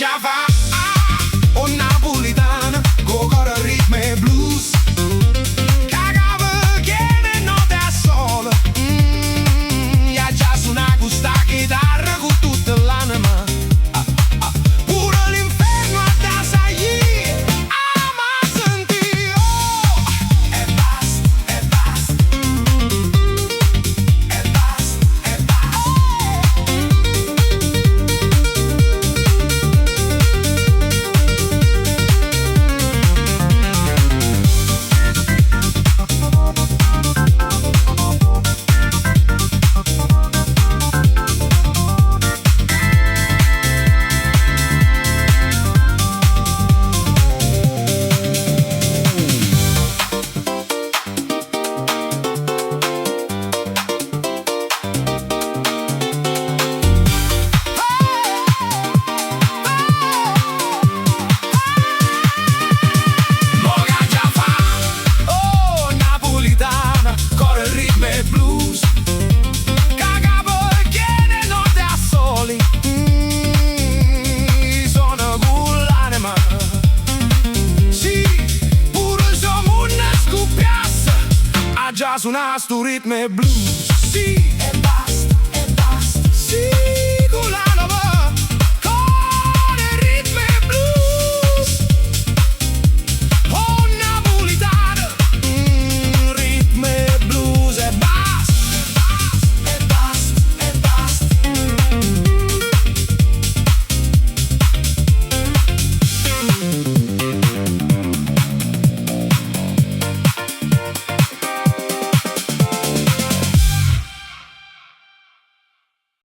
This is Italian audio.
già va, o napolitana, con coro, ritmo e blues. Cagava che ne note a sole, ya già suona questa chitarra con tutta l'anima. Pure l'inferno a da sai, ama sentire, oh. E basta, e basta, e basta, e basta. Già suona sto ritmo e blues, sì.